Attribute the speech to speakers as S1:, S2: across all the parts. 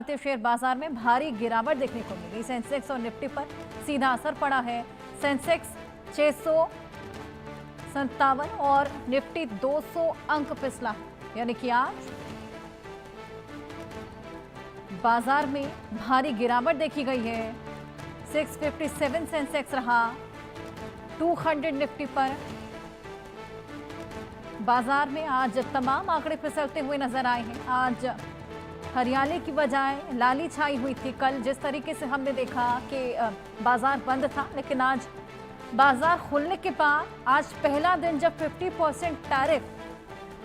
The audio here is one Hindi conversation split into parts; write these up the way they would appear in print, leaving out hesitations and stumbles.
S1: भारतीय शेयर बाजार में भारी गिरावट देखने को मिली। सेंसेक्स और निफ्टी पर सीधा असर पड़ा है। सेंसेक्स 657 और निफ्टी 200 अंक फिसला, यानी कि आज बाजार में भारी गिरावट देखी गई है। 657 सेंसेक्स रहा, 200 निफ्टी पर। बाजार में आज तमाम आंकड़े फिसलते हुए नजर आए हैं। आज हरियाली की बजाय लाली छाई हुई थी। कल जिस तरीके से हमने देखा कि बाजार बंद था, लेकिन आज बाजार खुलने के बाद आज पहला दिन जब 50% टैरिफ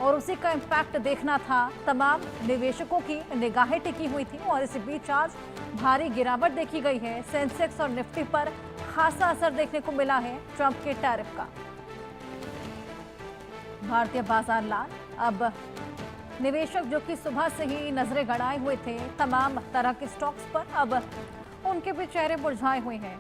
S1: और उसी का इम्पैक्ट देखना था, तमाम निवेशकों की निगाहें टिकी हुई थी और इसी बीच आज भारी गिरावट देखी गई है। सेंसेक्स और निफ्टी पर खासा असर देखने को मिला है ट्रंप के टैरिफ का। भारतीय बाजार लाल। अब निवेशक जो कि सुबह से ही नजरें गड़ाए हुए थे तमाम तरह के स्टॉक्स पर, अब उनके भी चेहरे मुरझाए हुए हैं।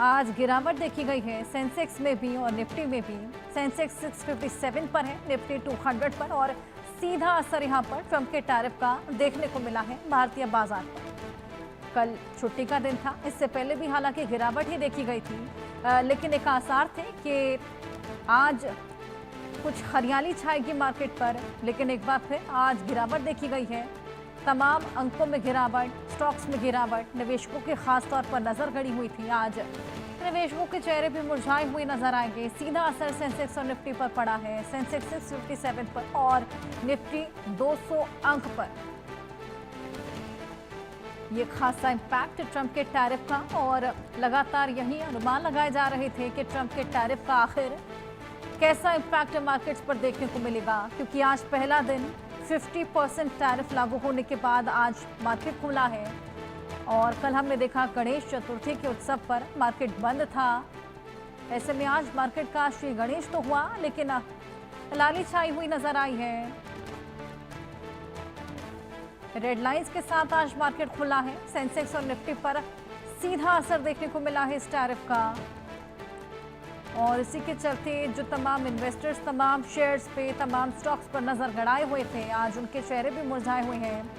S1: आज गिरावट देखी गई है सेंसेक्स में भी और निफ्टी में भी। सेंसेक्स 657 पर है, निफ्टी 200 पर, और सीधा असर यहां पर ट्रंप के टैरिफ का देखने को मिला है भारतीय बाजार पर। कल छुट्टी का दिन था, इससे पहले भी हालांकि गिरावट ही देखी गई थी, लेकिन एक आसार थे कि आज कुछ हरियाली छाएगी मार्केट पर। लेकिन एक बार फिर आज गिरावट देखी गई है। तमाम अंकों में गिरावट, स्टॉक्स में गिरावट, निवेशकों के खास तौर पर नजर गड़ी हुई थी। आज निवेशकों के चेहरे भी मुरझाए हुए नजर आएंगे। सीधा असर सेंसेक्स और निफ्टी पर पड़ा है। सेंसेक्स 657 पर और निफ्टी 200 अंक पर। ये खासा इम्पैक्ट ट्रंप के टैरिफ का, और लगातार यही अनुमान लगाए जा रहे थे कि ट्रंप के टैरिफ का आखिर कैसा इम्पैक्ट मार्केट्स पर देखने को मिलेगा, क्योंकि आज पहला दिन 50% टैरिफ लागू होने के बाद आज मार्केट खुला है। और कल हमने देखा गणेश चतुर्थी के उत्सव पर मार्केट बंद था। ऐसे में आज मार्केट का श्री गणेश तो हुआ, लेकिन लाली छाई हुई नजर आई है। रेड लाइंस के साथ आज मार्केट खुला है। सेंसेक्स और निफ्टी पर सीधा असर देखने को मिला है इस टैरिफ का, और इसी के चलते जो तमाम इन्वेस्टर्स तमाम शेयर्स पे, तमाम स्टॉक्स पर नजर गड़ाए हुए थे, आज उनके चेहरे भी मुरझाए हुए हैं।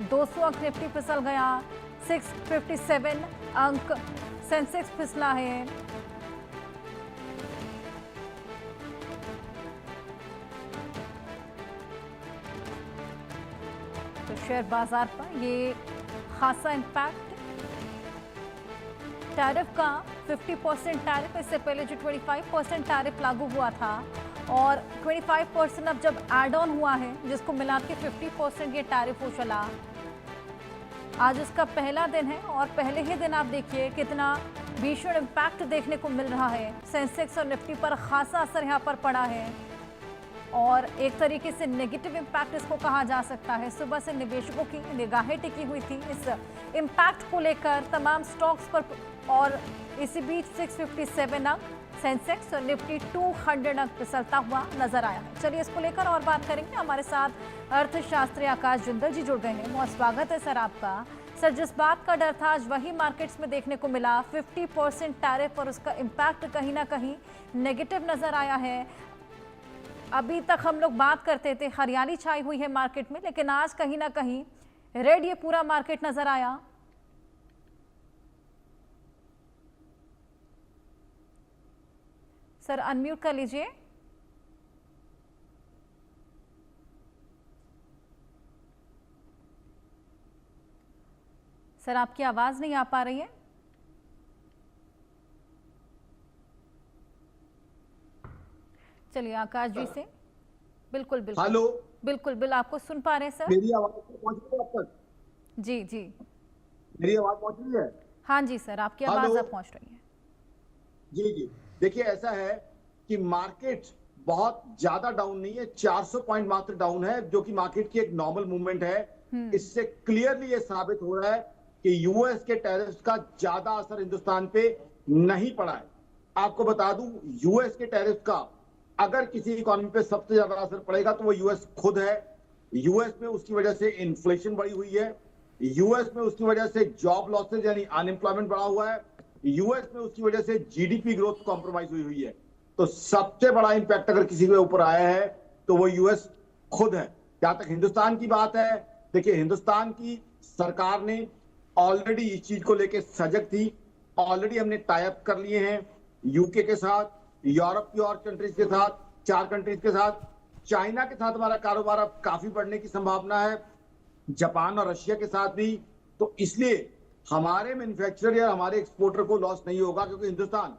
S1: 200 अंक निफ्टी फिसल गया, 657 अंक सेंसेक्स फिसला है। तो शेयर बाजार पर ये खासा इम्पैक्ट टैरिफ का, 50% टैरिफ, इससे पहले जो 25% टैरिफ लागू हुआ था, और 25% अब जब एड ऑन हुआ है, जिसको मिला के 50% ये टैरिफ हो चला। आज इसका पहला दिन है और पहले ही दिन आप देखिए कितना भीषण इम्पैक्ट देखने को मिल रहा है। सेंसेक्स और निफ्टी पर खासा असर यहाँ पर पड़ा है, और एक तरीके से नेगेटिव इम्पैक्ट इसको कहा जा सकता है। सुबह से निवेशकों की निगाहें टिकी हुई थी इस इम्पैक्ट को लेकर तमाम स्टॉक्स पर, और इसी बीच 657 अंक सेंसेक्स और निफ्टी 200 अंक फिसलता हुआ नजर आया है। चलिए इसको लेकर और बात करेंगे। हमारे साथ अर्थशास्त्री आकाश जिंदल जी जुड़ गए हैं। बहुत स्वागत है सर आपका। सर, जिस बात का डर था आज वही मार्केट्स में देखने को मिला। 50% टैरिफ और उसका इम्पैक्ट कहीं ना कहीं नेगेटिव नजर आया है। अभी तक हम लोग बात करते थे हरियाली छाई हुई है मार्केट में, लेकिन आज कहीं ना कहीं रेड ये पूरा मार्केट नजर आया। सर अनम्यूट कर लीजिए। सर आपकी आवाज नहीं आ पा रही है। चलिए आकाश जी से बिल्कुल बिल्कुल
S2: हेलो,
S1: बिल्कुल आपको सुन पा रहे हैं सर।
S2: मेरी आवाज पहुंच रही है आप तक?
S1: जी जी,
S2: मेरी आवाज पहुंच रही है?
S1: हाँ जी सर, आपकी आवाज अब पहुंच रही है।
S2: जी जी, देखिए ऐसा है कि मार्केट बहुत ज्यादा डाउन नहीं है, 400 पॉइंट मात्र डाउन है, जो कि मार्केट की एक नॉर्मल मूवमेंट है। इससे क्लियरली ये साबित हो रहा है कि यूएस के टैरिफ का ज्यादा असर हिंदुस्तान पे नहीं पड़ा है। आपको बता दूं, यूएस के टैरिफ का अगर किसी इकोनॉमी पे सबसे ज्यादा असर पड़ेगा तो वो यूएस खुद है। यूएस में उसकी वजह से इन्फ्लेशन बढ़ी हुई है, यूएस में उसकी वजह से जॉब लॉसेज यानी अनएम्प्लॉयमेंट बढ़ा हुआ है, यूएस में उसकी वजह से जीडीपी ग्रोथ कॉम्प्रोमाइज हुई है। तो सबसे बड़ा इंपैक्ट अगर किसी के ऊपर आया है तो वो यूएस खुद है। जहां तक हिंदुस्तान की बात है, देखिए, हिंदुस्तान की सरकार ने ऑलरेडी इस चीज को लेकर सजग थी। ऑलरेडी हमने टाई अप कर लिए हैं यूके के साथ, यूरोप की और कंट्रीज के साथ, 4 कंट्रीज के साथ, चाइना के साथ हमारा कारोबार अब काफी बढ़ने की संभावना है, जापान और रशिया के साथ भी। तो इसलिए हमारे मैन्युफैक्चरर या हमारे एक्सपोर्टर को लॉस नहीं होगा, क्योंकि हिंदुस्तान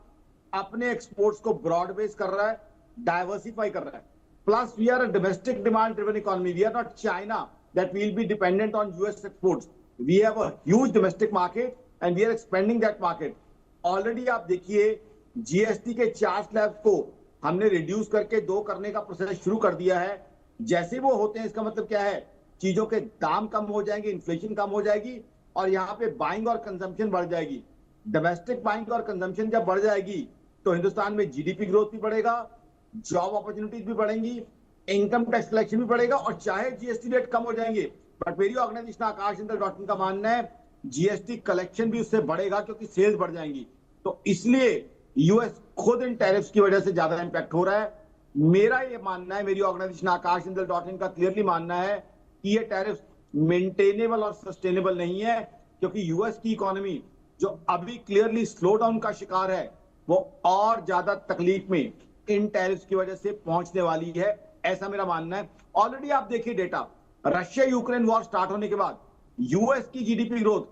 S2: अपने एक्सपोर्ट्स को ब्रॉड बेस कर रहा है, डाइवर्सिफाई कर रहा है। Plus we are a domestic demand driven economy, we are not China that will be dependent on US exports. We have a huge domestic market and we are expanding that market. Already आप देखिए, जीएसटी के 4 स्लैब्स को हमने रिड्यूस करके 2 करने का प्रोसेस शुरू कर दिया है। जैसे वो होते हैं, इसका मतलब क्या है, चीजों के दाम कम हो जाएंगे, इन्फ्लेशन कम हो जाएगी और यहाँ पे बाइंग और कंजम्पशन बढ़ जाएगी। डोमेस्टिक बाइंग और कंजम्पशन जब बढ़ जाएगी तो हिंदुस्तान में जीडीपी ग्रोथ भी बढ़ेगा, जॉब अपॉर्चुनिटीज भी बढ़ेंगी, इनकम टैक्स कलेक्शन भी बढ़ेगा, और चाहे जीएसटी रेट कम हो जाएंगे, बट मेरी organisation Aakash Indal dot in का मानना है जीएसटी कलेक्शन भी उससे बढ़ेगा, क्योंकि सेल्स बढ़ जाएंगी। तो इसलिए यूएस खुद इन टैरिफ्स की वजह से ज्यादा इंपैक्ट हो रहा है। मेरा ये मानना है, मेरी organisation Aakash Indal dot in का क्लियरली मानना है कि ये टैरिफ्स मेंटेनेबल और सस्टेनेबल नहीं है, क्योंकि यूएस की इकोनॉमी जो अभी क्लियरली स्लो डाउन का शिकार है, वो और ज्यादा तकलीफ में इन टैरिफ्स की वजह से पहुंचने वाली है, ऐसा मेरा मानना है। ऑलरेडी आप देखिए data, Russia Ukraine war start होने के बाद यूएस की जीडीपी ग्रोथ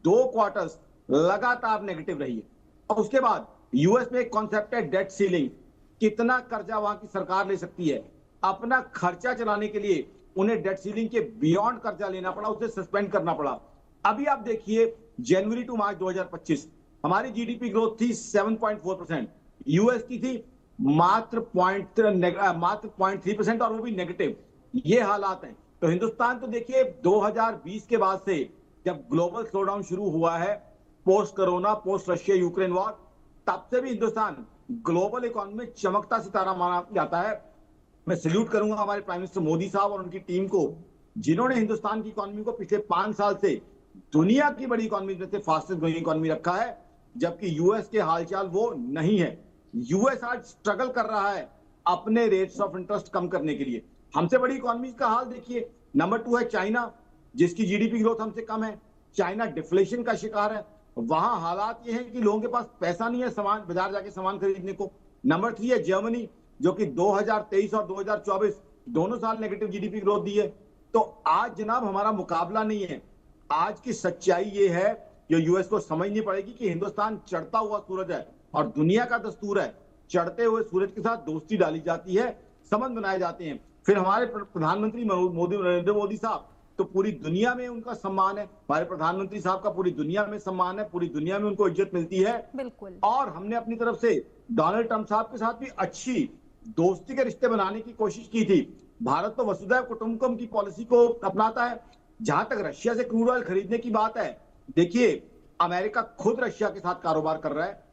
S2: 2 क्वार्टर्स लगातार नेगेटिव रही है, और उसके बाद यूएस में एक कॉन्सेप्ट है डेट सीलिंग, कितना कर्जा वहां की सरकार ले सकती है। अपना खर्चा चलाने के लिए उन्हें डेट सीलिंग के बियॉन्ड कर्जा लेना पड़ा, उसे सस्पेंड करना पड़ा। अभी आप देखिए, जनवरी टू मार्च 2025 हमारी जीडीपी ग्रोथ थी 7.4%, यूएस की थी मात्र 0.3%, और वो भी नेगेटिव। ये हालात हैं। तो हिंदुस्तान तो देखिए 2020 के बाद से जब ग्लोबल स्लोडाउन शुरू हुआ है, post corona, post Russia Ukraine war, तब से भी हिंदुस्तान ग्लोबल इकोनॉमी में चमकता सितारा माना जाता है। मैं सैल्यूट करूंगा हमारे प्राइम मिनिस्टर मोदी साहब और उनकी टीम को, जिन्होंने हिंदुस्तान की इकोनॉमी को पिछले 5 साल से दुनिया की बड़ी इकोनॉमी में से फास्टेस्ट ग्रोइंग इकोनॉमी रखा है, जबकि यूएस के हालचाल वो नहीं है। यूएस आज स्ट्रगल कर रहा है अपने रेट्स ऑफ इंटरेस्ट कम करने के लिए। हमसे बड़ी इकोनॉमी का हाल देखिए, नंबर 2 है चाइना, जिसकी जीडीपी ग्रोथ हमसे कम है। चाइना डिफ्लेशन का शिकार है, वहां हालात ये हैं कि लोगों के पास पैसा नहीं है सामान बाजार जाके सामान खरीदने को। नंबर 3 है जर्मनी, जो कि 2023 और 2024 दोनों साल नेगेटिव जीडीपी ग्रोथ दी है। तो आज जनाब हमारा मुकाबला नहीं है। आज की सच्चाई ये है, जो यूएस को समझनी पड़ेगी कि हिंदुस्तान चढ़ता हुआ सूरज है, और दुनिया का दस्तूर है चढ़ते हुए सूरज के साथ दोस्ती डाली जाती है, संबंध बनाए जाते हैं। फिर हमारे प्रधानमंत्री नरेंद्र मोदी साहब, तो पूरी दुनिया में उनका सम्मान है, हमारे प्रधानमंत्री साहब का पूरी दुनिया में सम्मान है, पूरी दुनिया में उनको इज्जत मिलती है।
S1: बिल्कुल।
S2: और हमने अपनी तरफ से डोनाल्ड ट्रंप साहब के साथ भी अच्छी दोस्ती के रिश्ते बनाने की कोशिश की थी। भारत तो वसुधैव कुटुंबकम की पॉलिसी को अपनाता है। जहां तक रशिया से क्रूड ऑयल खरीदने की बात है, देखिए अमेरिका खुद रशिया के साथ कारोबार कर रहा है,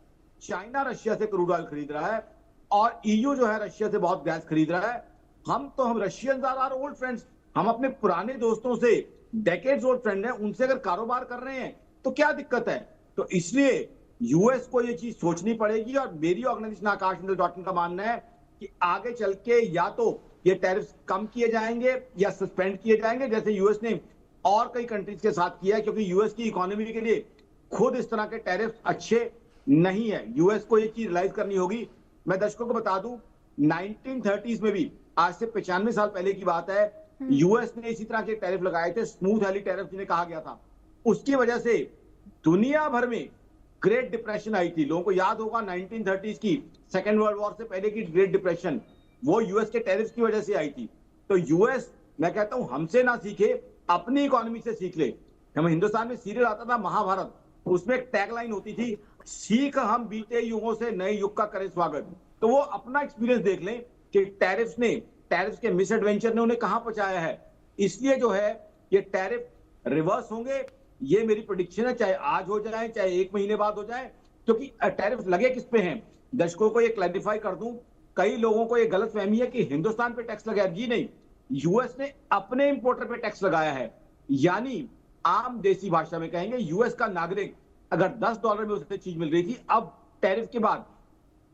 S2: चाइना रशिया से क्रूड ऑयल खरीद रहा है, और ईयू जो है रशिया से बहुत गैस खरीद रहा है। हम Russians are our old friends, हम अपने पुराने दोस्तों से डेकेड्स ओल्ड फ्रेंड हैं, उनसे अगर कारोबार कर रहे हैं तो क्या दिक्कत है। तो इसलिए यूएस को ये चीज सोचनी पड़ेगी, और मेरी organisation Aakash Indal dot in का मानना है कि आगे चल के या तो ये टैरिफ कम किए जाएंगे या सस्पेंड किए जाएंगे, जैसे यूएस ने और कई कंट्रीज के साथ किया है, क्योंकि यूएस की इकोनॉमी के लिए खुद इस तरह के टैरिफ अच्छे नहीं है। यूएस को ये चीज रियलाइज करनी होगी। मैं दर्शकों को बता दूं, 1930s में भी, आज से 95 साल पहले की बात है, यूएस ने इसी तरह के टैरिफ लगाए थे, स्मूथ वैली टैरिफ जिन्हें कहा गया था। उसकी वजह से दुनिया भर में ग्रेट डिप्रेशन आई थी। लोगों को याद होगा 1930s की सेकेंड वर्ल्ड वॉर से पहले की ग्रेट डिप्रेशन, वो यूएस के टैरिफ की वजह से आई थी। तो यूएस, मैं कहता हूं, हमसे ना सीखे, अपनी इकोनॉमी से सीख ले। हम हिंदुस्तान में सीरियल आता था महाभारत, उसमें एक टैगलाइन होती थी, सीख हम बीते युगों से नए युग का करें स्वागत। तो वो अपना एक्सपीरियंस देख लें कि टैरिफ के मिस एडवेंचर ने उन्हें कहां पहुंचाया है। इसलिए जो है ये टैरिफ रिवर्स होंगे, ये मेरी प्रेडिक्शन है, चाहे आज हो जाए चाहे 1 महीने बाद हो जाए, क्योंकि टैरिफ लगे किस पे हैं। दर्शकों को ये क्लैरिफाई कर दूं, कई लोगों को ये गलत फहमी है कि हिंदुस्तान पे टैक्स लगाया। जी नहीं, यूएस ने अपने इंपोर्टर पे टैक्स लगाया है। यानी आम देसी भाषा में कहेंगे, यूएस का नागरिक अगर $10 में उसे चीज मिल रही थी, अब टैरिफ के बाद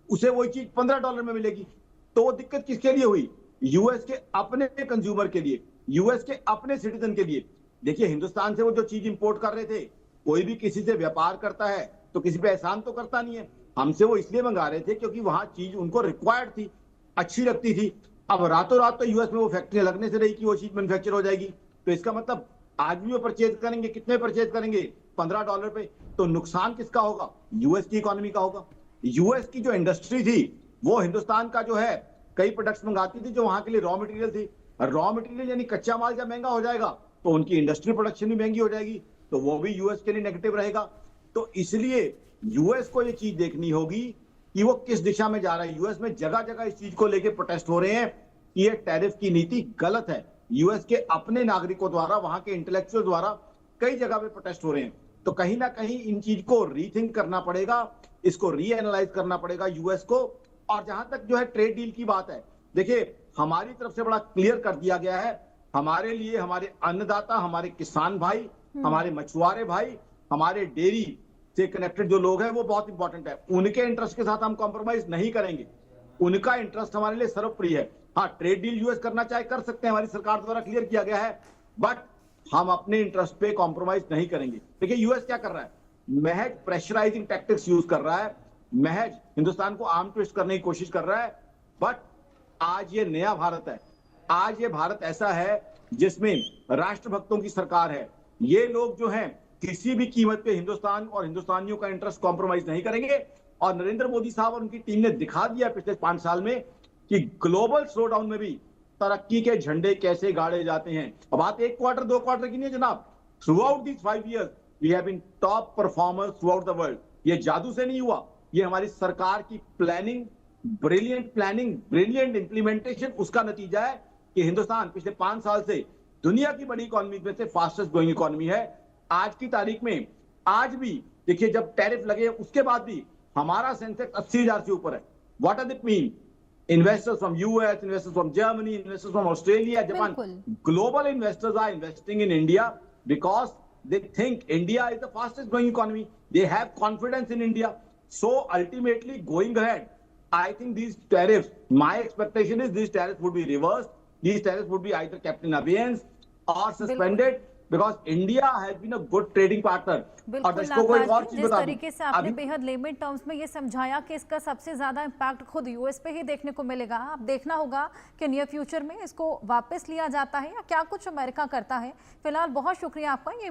S2: उसे वही चीज $15 में मिलेगी। तो वो दिक्कत किसके लिए हुई? यूएस के अपने कंज्यूमर के लिए, यूएस के अपने सिटीजन के लिए। देखिए हिंदुस्तान से वो जो चीज इंपोर्ट कर रहे थे, कोई भी किसी से व्यापार करता है तो किसी पे एहसान तो करता नहीं है। हमसे वो इसलिए मंगा रहे थे क्योंकि वहां चीज उनको रिक्वायर्ड थी, अच्छी लगती थी। अब रातों रात तो यूएस में वो फैक्ट्री लगने से रही कि वो चीज मैन्युफैक्चर हो जाएगी, तो इसका मतलब आज भी वो परचेज करेंगे, कितने परचेज करेंगे, $15 पे। तो नुकसान किसका होगा? यूएस की इकोनॉमी का होगा। यूएस की जो इंडस्ट्री थी वो हिंदुस्तान का जो है कई प्रोडक्ट्स मंगाती थी जो वहां के लिए रॉ मटेरियल थी। रॉ मटेरियल यानी कच्चा माल जब महंगा हो जाएगा तो उनकी इंडस्ट्री प्रोडक्शन भी महंगी हो जाएगी, तो वो भी यूएस के लिए नेगेटिव रहेगा। तो इसलिए यूएस को ये चीज देखनी होगी कि वो किस दिशा में जा रहा है। यूएस में जगह जगह इस चीज को लेकर प्रोटेस्ट हो रहे हैं कि ये टैरिफ की नीति गलत है। यूएस के अपने नागरिकों द्वारा, वहां के इंटेलेक्चुअल द्वारा कई जगह पे प्रोटेस्ट हो रहे हैं। तो कहीं ना कहीं इन चीज को रीथिंक करना पड़ेगा, इसको रीएनालाइज करना पड़ेगा यूएस को। और जहां तक जो है ट्रेड डील की बात है, देखिए हमारी तरफ से बड़ा क्लियर कर दिया गया है, हमारे लिए हमारे अन्नदाता, हमारे किसान भाई, हमारे मछुआरे भाई, हमारे डेयरी से कनेक्टेड जो लोग हैं वो बहुत इंपॉर्टेंट है। उनके इंटरेस्ट के साथ हम कॉम्प्रोमाइज नहीं करेंगे, उनका इंटरेस्ट हमारे लिए सर्वप्रिय है। हाँ, ट्रेड डील यूएस करना चाहे कर सकते हैं, हमारी सरकार द्वारा क्लियर किया गया है, बट हम अपने इंटरेस्ट पे कॉम्प्रोमाइज नहीं करेंगे। देखिए यूएस क्या कर रहा है, महज प्रेशराइजिंग टैक्टिक्स यूज कर रहा है, महज हिंदुस्तान को आर्म ट्विस्ट करने की कोशिश कर रहा है। बट आज ये नया भारत है, आज ये भारत ऐसा है जिसमें राष्ट्रभक्तों की सरकार है। ये लोग जो हैं किसी भी कीमत पे हिंदुस्तान और हिंदुस्तानियों का इंटरेस्ट कॉम्प्रोमाइज नहीं करेंगे। और नरेंद्र मोदी साहब और उनकी टीम ने दिखा दिया पिछले 5 साल में कि ग्लोबल स्लोडाउन में भी तरक्की के झंडे कैसे गाड़े जाते हैं। अब बात 1 क्वार्टर 2 क्वार्टर की नहीं है जनाब, throughout these 5 years we have been top performers throughout the world. ये जादू से नहीं हुआ, ये हमारी सरकार की प्लानिंग, ब्रिलियंट इंप्लीमेंटेशन, उसका नतीजा है कि हिंदुस्तान पिछले 5 साल से दुनिया की बड़ी इकोनॉमी में से फास्टेस्ट ग्रोइंग इकोनॉमी है। आज की तारीख में आज भी देखिए जब टैरिफ लगे उसके बाद भी हमारा सेंसेक्स 80,000 से ऊपर है। What does it mean? Investors from US, investors from Germany, investors from Australia, Japan, global investors are investing in India because they think India is the fastest growing economy. They have confidence in India. So ultimately going ahead, I think these tariffs, my expectation is these tariffs would be reversed. These tariffs would be either kept in abeyance or suspended because India has been a good trading partner. और
S1: बिल्कुल
S2: कोई और
S1: आकाश जी,
S2: चीज
S1: जिस
S2: बता दूं,
S1: तरीके से आपने बेहद लेमेन टर्म्स में ये समझाया कि इसका सबसे ज्यादा इम्पैक्ट खुद यूएस पे ही देखने को मिलेगा। अब देखना होगा कि नियर फ्यूचर में इसको वापस लिया जाता है या क्या कुछ अमेरिका करता है। फिलहाल बहुत शुक्रिया आपका ये